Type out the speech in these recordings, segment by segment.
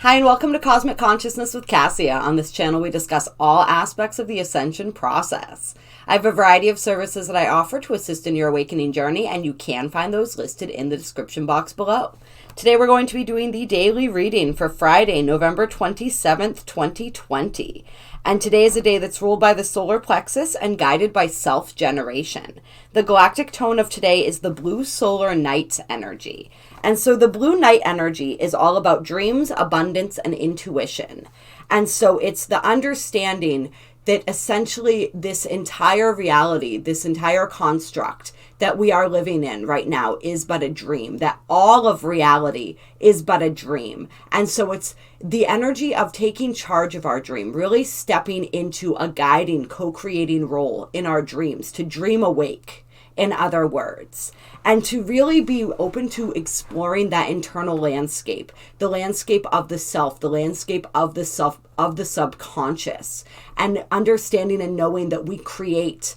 Hi, and welcome to Cosmic Consciousness with Cassia. On this channel, we discuss all aspects of the ascension process. I have a variety of services that I offer to assist in your awakening journey, and you can find those listed in the description box below. Today, we're going to be doing the daily reading for Friday, November 27th, 2020. And today is a day that's ruled by the solar plexus and guided by self-generation. The galactic tone of today is the blue solar night energy. And so the blue night energy is all about dreams, abundance, and intuition. And so it's the understanding that essentially this entire reality, this entire construct that we are living in right now is but a dream, that all of reality is but a dream. And so it's the energy of taking charge of our dream, really stepping into a guiding, co-creating role in our dreams, to dream awake, in other words, and to really be open to exploring that internal landscape, the landscape of the self, the landscape of the self, of the subconscious, and understanding and knowing that we create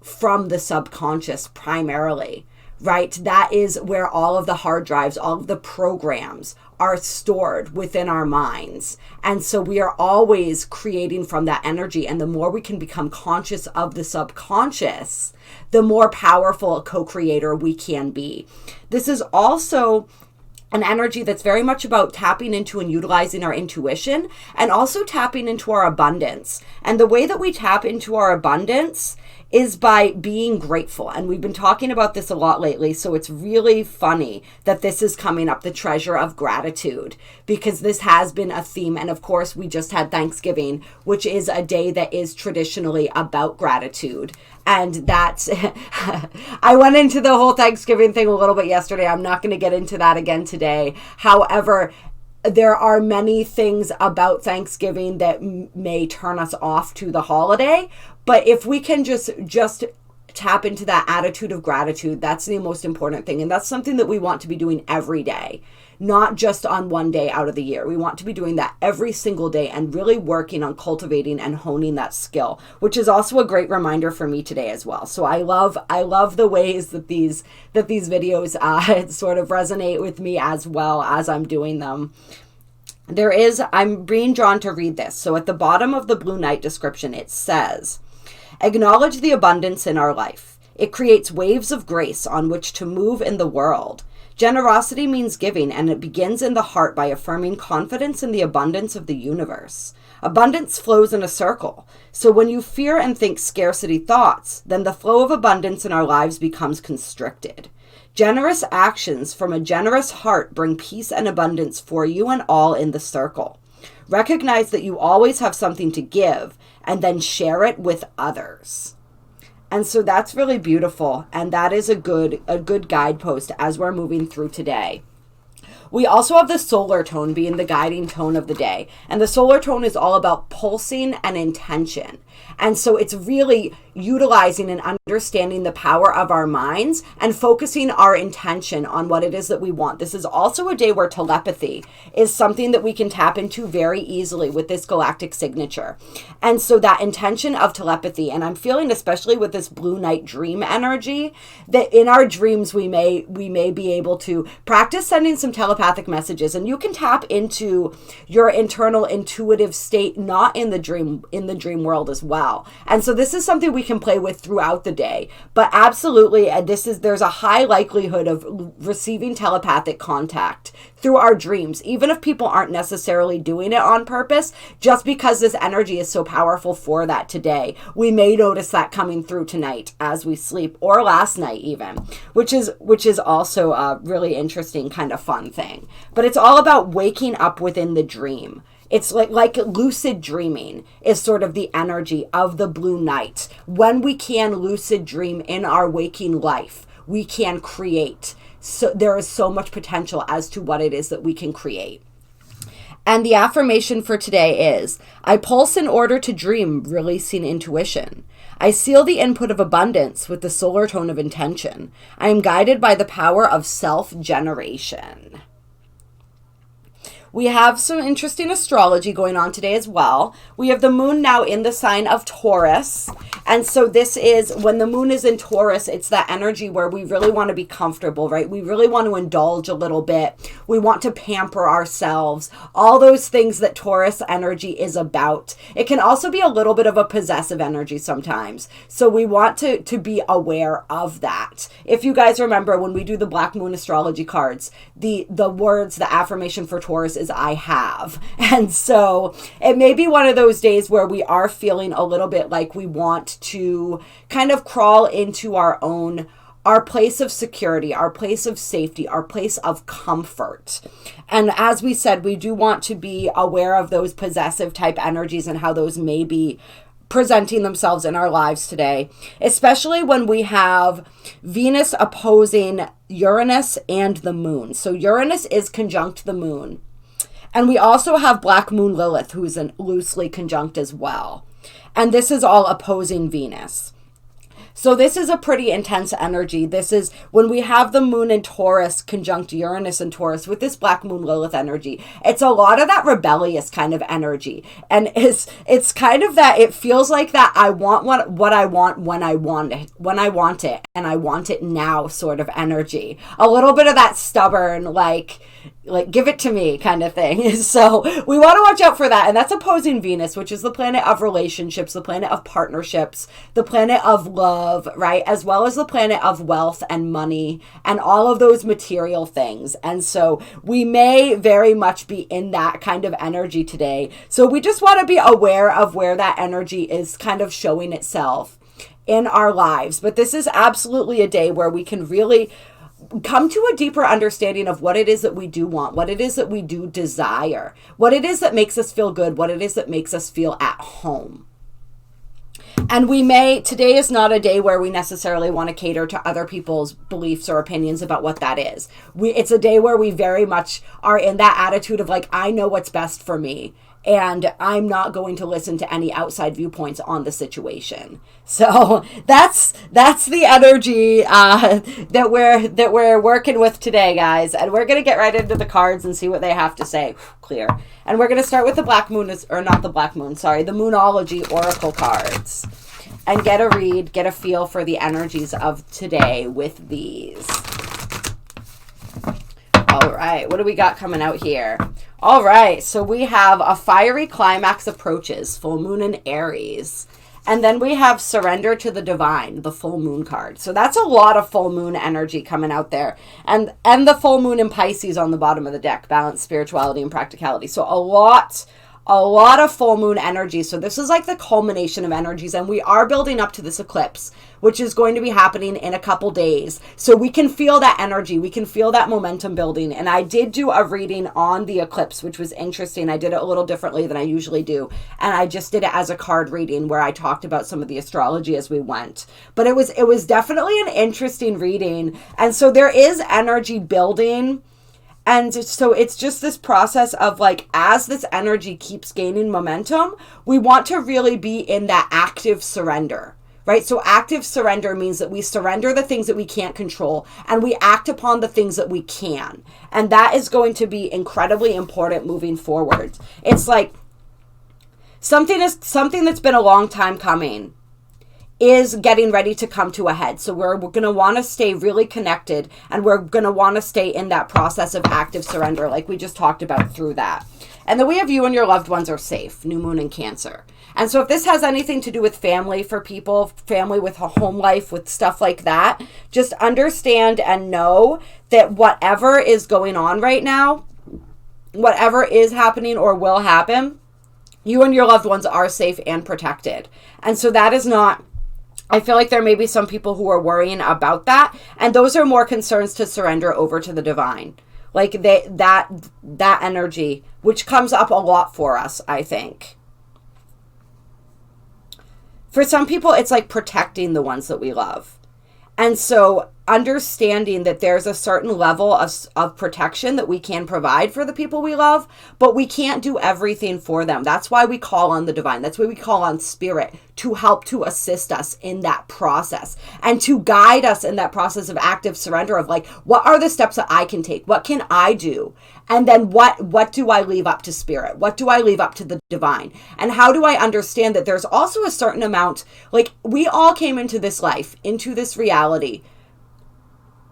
from the subconscious primarily, right? That is where all of the hard drives, all of the programs are stored within our minds. And so we are always creating from that energy. And the more we can become conscious of the subconscious, the more powerful a co-creator we can be. This is also an energy that's very much about tapping into and utilizing our intuition, and also tapping into our abundance. And the way that we tap into our abundance is by being grateful. And we've been talking about this a lot lately, so it's really funny that this is coming up, the treasure of gratitude, because this has been a theme. And of course, we just had Thanksgiving, which is a day that is traditionally about gratitude. And that's, I went into the whole Thanksgiving thing a little bit yesterday. I'm not going to get into that again today. However, there are many things about Thanksgiving that may turn us off to the holiday. But if we can just tap into that attitude of gratitude, that's the most important thing. And that's something that we want to be doing every day, not just on one day out of the year. We want to be doing that every single day and really working on cultivating and honing that skill, which is also a great reminder for me today as well. So I love the ways that these videos sort of resonate with me as well as I'm doing them. I'm being drawn to read this. So at the bottom of the Blue Night description, it says, acknowledge the abundance in our life. It creates waves of grace on which to move in the world. Generosity means giving, and it begins in the heart by affirming confidence in the abundance of the universe. Abundance flows in a circle. So when you fear and think scarcity thoughts, then the flow of abundance in our lives becomes constricted. Generous actions from a generous heart bring peace and abundance for you and all in the circle. Recognize that you always have something to give, and then share it with others. And so that's really beautiful, and that is a good guidepost as we're moving through today. We also have the solar tone being the guiding tone of the day. And the solar tone is all about pulsing and intention. And so it's really utilizing and understanding the power of our minds and focusing our intention on what it is that we want. This is also a day where telepathy is something that we can tap into very easily with this galactic signature. And so that intention of telepathy, and I'm feeling especially with this blue night dream energy, that in our dreams we may be able to practice sending some telepathic messages, and you can tap into your internal intuitive state, not in the dream world as well. And so this is something we can play with throughout the day, but absolutely, there's a high likelihood of receiving telepathic contact through our dreams, even if people aren't necessarily doing it on purpose, just because this energy is so powerful for that today. We may notice that coming through tonight as we sleep, or last night even, which is also a really interesting kind of fun thing. But it's all about waking up within the dream. It's like lucid dreaming is sort of the energy of the blue night. When we can lucid dream in our waking life, we can create. So there is so much potential as to what it is that we can create. And the affirmation for today is, I pulse in order to dream, releasing intuition. I seal the input of abundance with the solar tone of intention. I am guided by the power of self-generation. We have some interesting astrology going on today as well. We have the moon now in the sign of Taurus. And so this is, when the moon is in Taurus, it's that energy where we really want to be comfortable, right? We really want to indulge a little bit. We want to pamper ourselves. All those things that Taurus energy is about. It can also be a little bit of a possessive energy sometimes. So we want to be aware of that. If you guys remember, when we do the Black Moon astrology cards, the words, the affirmation for Taurus is I have. And so it may be one of those days where we are feeling a little bit like we want to kind of crawl into our place of security, our place of safety, our place of comfort. And as we said, we do want to be aware of those possessive type energies and how those may be presenting themselves in our lives today, especially when we have Venus opposing Uranus and the moon. So Uranus is conjunct the moon. And we also have Black Moon Lilith, who's loosely conjunct as well. And this is all opposing Venus. So this is a pretty intense energy. This is when we have the moon in Taurus conjunct Uranus and Taurus with this Black Moon Lilith energy. It's a lot of that rebellious kind of energy. And it's kind of that, it feels like that I want what I want when I want it, and I want it now sort of energy. A little bit of that stubborn, like give it to me kind of thing. So we want to watch out for that. And that's opposing Venus, which is the planet of relationships, the planet of partnerships, the planet of love, right? As well as the planet of wealth and money and all of those material things. And so we may very much be in that kind of energy today. So we just want to be aware of where that energy is kind of showing itself in our lives. But this is absolutely a day where we can really come to a deeper understanding of what it is that we do want, what it is that we do desire, what it is that makes us feel good, what it is that makes us feel at home. And today is not a day where we necessarily want to cater to other people's beliefs or opinions about what that is. It's a day where we very much are in that attitude of like, I know what's best for me, and I'm not going to listen to any outside viewpoints on the situation. So that's the energy that we're working with today, guys. And we're gonna get right into the cards and see what they have to say. Clear. And we're gonna start with the the Moonology Oracle cards, and get a feel for the energies of today with these. All right, what do we got coming out here? All right, so we have a fiery climax approaches, full moon in Aries. And then we have surrender to the divine, the full moon card. So that's a lot of full moon energy coming out there. And the full moon in Pisces on the bottom of the deck, balance, spirituality, and practicality. So a lot of full moon energy. So this is like the culmination of energies, and we are building up to this eclipse, which is going to be happening in a couple days. So we can feel that energy. We can feel that momentum building. And I did do a reading on the eclipse, which was interesting. I did it a little differently than I usually do. And I just did it as a card reading where I talked about some of the astrology as we went. But it was definitely an interesting reading. And so there is energy building. And so it's just this process of like, as this energy keeps gaining momentum, we want to really be in that active surrender, right? So active surrender means that we surrender the things that we can't control and we act upon the things that we can. And that is going to be incredibly important moving forward. It's like something that's been a long time coming is getting ready to come to a head. So we're going to want to stay really connected, and we're going to want to stay in that process of active surrender like we just talked about through that. And then we have you and your loved ones are safe, new moon in Cancer. And so if this has anything to do with family for people, family with a home life, with stuff like that, just understand and know that whatever is going on right now, whatever is happening or will happen, you and your loved ones are safe and protected. And so that is not, I feel like there may be some people who are worrying about that, and those are more concerns to surrender over to the divine. Like that energy, which comes up a lot for us, I think. For some people, it's like protecting the ones that we love. And so understanding that there's a certain level of protection that we can provide for the people we love, but we can't do everything for them. That's why we call on the divine. That's why we call on spirit to help to assist us in that process and to guide us in that process of active surrender of like, what are the steps that I can take? What can I do? And then what do I leave up to spirit? What do I leave up to the divine? And how do I understand that there's also a certain amount, like we all came into this life, into this reality.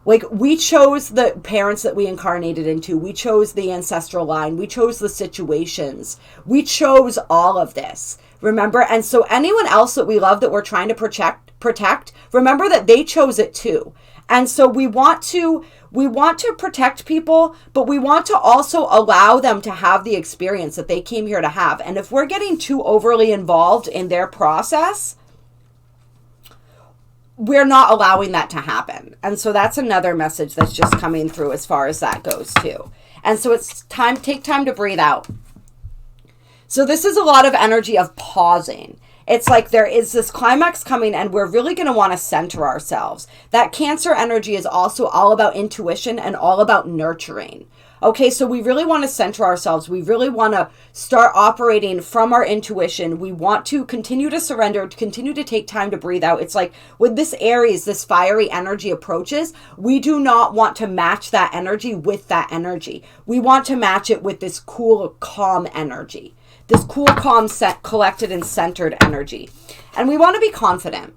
Like we chose the parents that we incarnated into. We chose the ancestral line. We chose the situations. We chose all of this. Remember? And so anyone else that we love that we're trying to protect, remember that they chose it too. And so we want to protect people, but we want to also allow them to have the experience that they came here to have. And if we're getting too overly involved in their process, we're not allowing that to happen. And so that's another message that's just coming through as far as that goes too. And so it's take time to breathe out. So this is a lot of energy of pausing. It's like there is this climax coming and we're really going to want to center ourselves. That Cancer energy is also all about intuition and all about nurturing. Okay, so we really want to center ourselves. We really want to start operating from our intuition. We want to continue to surrender, to continue to take time to breathe out. It's like with this Aries, this fiery energy approaches, we do not want to match that energy with that energy. We want to match it with this cool, calm energy. This cool, calm, collected and centered energy. And we want to be confident.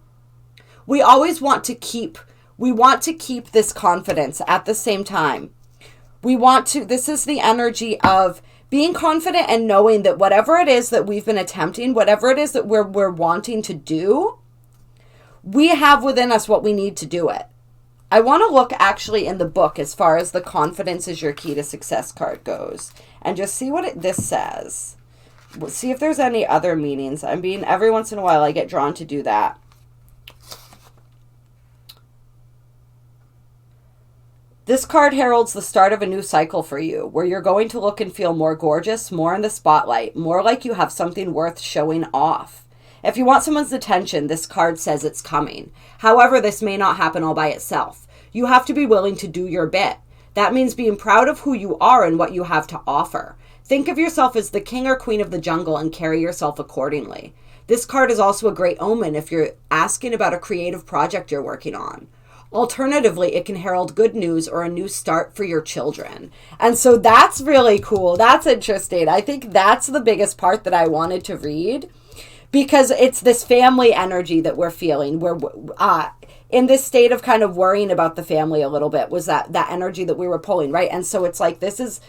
We always want to keep this confidence at the same time. This is the energy of being confident and knowing that whatever it is that we've been attempting, whatever it is that we're wanting to do, we have within us what we need to do it. I want to look actually in the book as far as the confidence is your key to success card goes and just see what this says. See if there's any other meanings. Every once in a while I get drawn to do that. This card heralds the start of a new cycle for you, where you're going to look and feel more gorgeous, more in the spotlight, more like you have something worth showing off. If you want someone's attention, this card says it's coming. However, this may not happen all by itself. You have to be willing to do your bit. That means being proud of who you are and what you have to offer. Think of yourself as the king or queen of the jungle and carry yourself accordingly. This card is also a great omen if you're asking about a creative project you're working on. Alternatively, it can herald good news or a new start for your children. And so that's really cool. That's interesting. I think that's the biggest part that I wanted to read because it's this family energy that we're feeling. We're in this state of kind of worrying about the family a little bit was that energy that we were pulling, right? And so it's like this is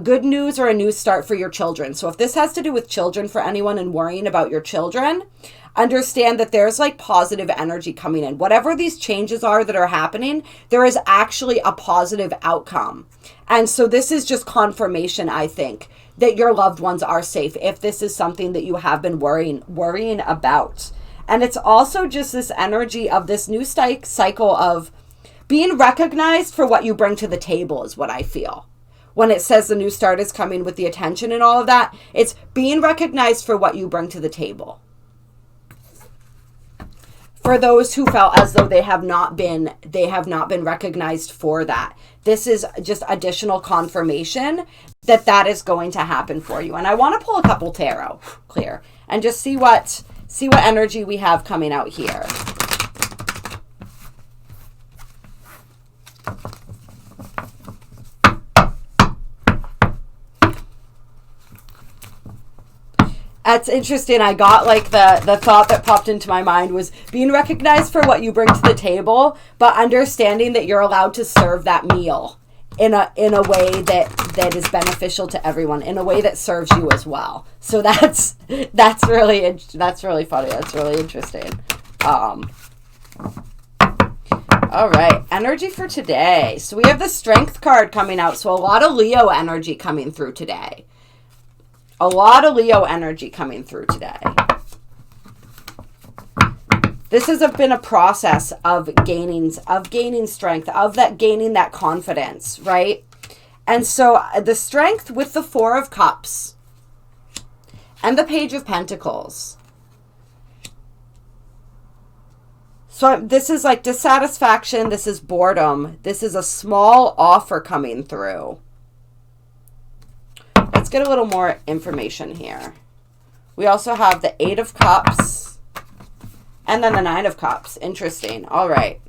good news or a new start for your children. So if this has to do with children for anyone and worrying about your children, understand that there's like positive energy coming in. Whatever these changes are that are happening, there is actually a positive outcome. And so this is just confirmation, I think, that your loved ones are safe if this is something that you have been worrying about. And it's also just this energy of this new cycle of being recognized for what you bring to the table is what I feel. When it says the new start is coming with the attention and all of that, it's being recognized for what you bring to the table. For those who felt as though they have not been recognized for that. This is just additional confirmation that that is going to happen for you. And I want to pull a couple tarot clear and just see what energy we have coming out here. That's interesting. I got like the thought that popped into my mind was being recognized for what you bring to the table, but understanding that you're allowed to serve that meal in a way that is beneficial to everyone, in a way that serves you as well. So that's really funny. That's really interesting. All right, energy for today. So we have the Strength card coming out. So a lot of Leo energy coming through today. A lot of Leo energy coming through today. This has been a process of gaining strength, gaining that confidence, right? And so the Strength with the Four of Cups and the Page of Pentacles. So this is like dissatisfaction. This is boredom. This is a small offer coming through. Let's get a little more information here. We also have the 8 of Cups and then the 9 of Cups. Interesting. All right.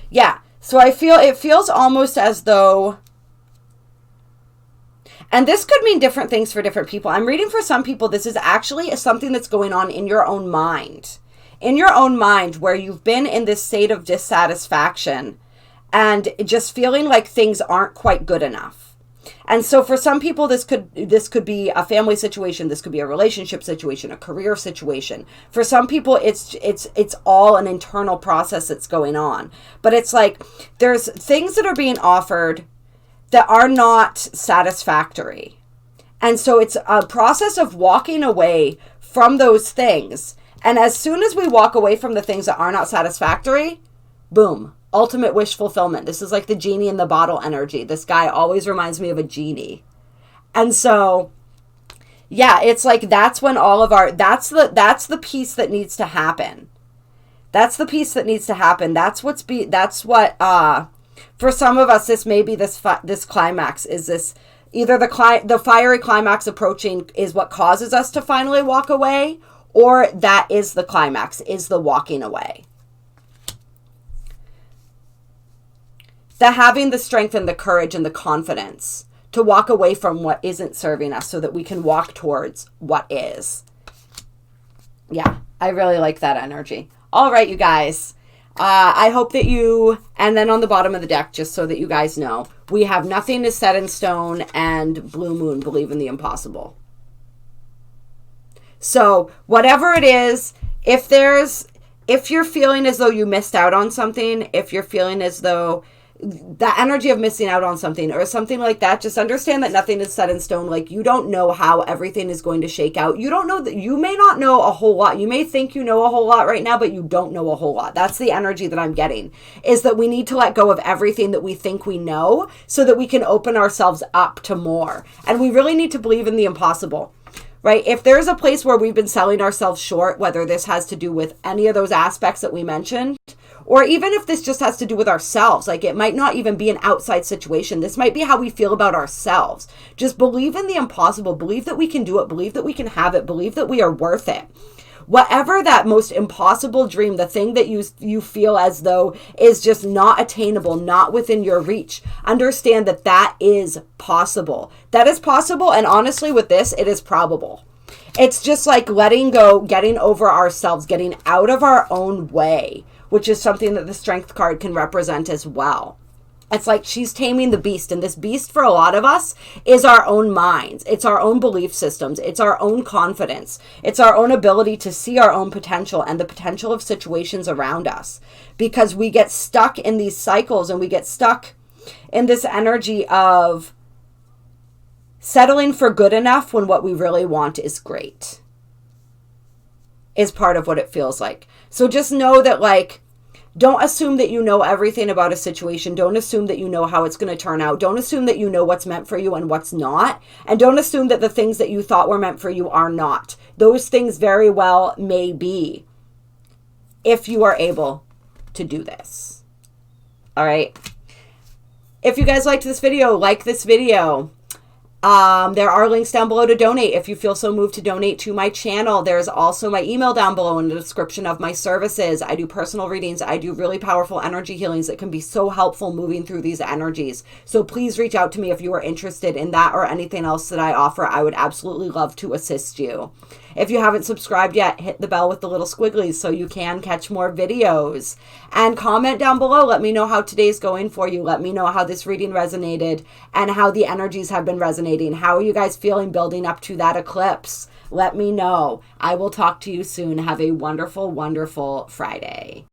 Yeah. So it feels almost as though, and this could mean different things for different people. I'm reading for some people, this is actually something that's going on in your own mind. In your own mind, where you've been in this state of dissatisfaction and just feeling like things aren't quite good enough. And so for some people, this could be a family situation. This could be a relationship situation, a career situation. For some people, it's all an internal process that's going on. But it's like there's things that are being offered that are not satisfactory. And so it's a process of walking away from those things. And as soon as we walk away from the things that are not satisfactory, boom, ultimate wish fulfillment. This is like the genie in the bottle energy. This guy always reminds me of a genie. And so, yeah, it's like that's when all of our, that's the piece that needs to happen. That's the piece that needs to happen. That's what, for some of us, this may be this climax. Is this either the fiery climax approaching is what causes us to finally walk away, or that is the climax, is the walking away. The having the strength and the courage and the confidence to walk away from what isn't serving us so that we can walk towards what is. Yeah, I really like that energy. All right, you guys. I hope that you, and then on the bottom of the deck, just so that you guys know, we have nothing is set in stone and blue moon, believe in the impossible. So whatever it is, if you're feeling as though you missed out on something, if you're feeling as though the energy of missing out on something or something like that, just understand that nothing is set in stone. Like, you don't know how everything is going to shake out. You don't know that, you may not know a whole lot. You may think you know a whole lot right now, but you don't know a whole lot. That's the energy that I'm getting, is that we need to let go of everything that we think we know so that we can open ourselves up to more. And we really need to believe in the impossible. Right? If there's a place where we've been selling ourselves short, whether this has to do with any of those aspects that we mentioned, or even if this just has to do with ourselves, like it might not even be an outside situation. This might be how we feel about ourselves. Just believe in the impossible. Believe that we can do it. Believe that we can have it. Believe that we are worth it. Whatever that most impossible dream, the thing that you feel as though is just not attainable, not within your reach, understand that that is possible. That is possible, and honestly with this, it is probable. It's just like letting go, getting over ourselves, getting out of our own way, which is something that the Strength card can represent as well. It's like she's taming the beast, and this beast for a lot of us is our own minds. It's our own belief systems. It's our own confidence. It's our own ability to see our own potential and the potential of situations around us, because we get stuck in these cycles and we get stuck in this energy of settling for good enough when what we really want is great, is part of what it feels like. So just know that, like, don't assume that you know everything about a situation. Don't assume that you know how it's going to turn out. Don't assume that you know what's meant for you and what's not. And don't assume that the things that you thought were meant for you are not. Those things very well may be, if you are able to do this. All right. If you guys liked this video, like this video. There are links down below to donate if you feel so moved to donate to my channel. There's also my email down below in the description of my services. I do personal readings. I do really powerful energy healings that can be so helpful moving through these energies. So please reach out to me if you are interested in that or anything else that I offer. I would absolutely love to assist you. If you haven't subscribed yet, hit the bell with the little squigglies so you can catch more videos. And comment down below. Let me know how today's going for you. Let me know how this reading resonated and how the energies have been resonating. How are you guys feeling building up to that eclipse? Let me know. I will talk to you soon. Have a wonderful, wonderful Friday.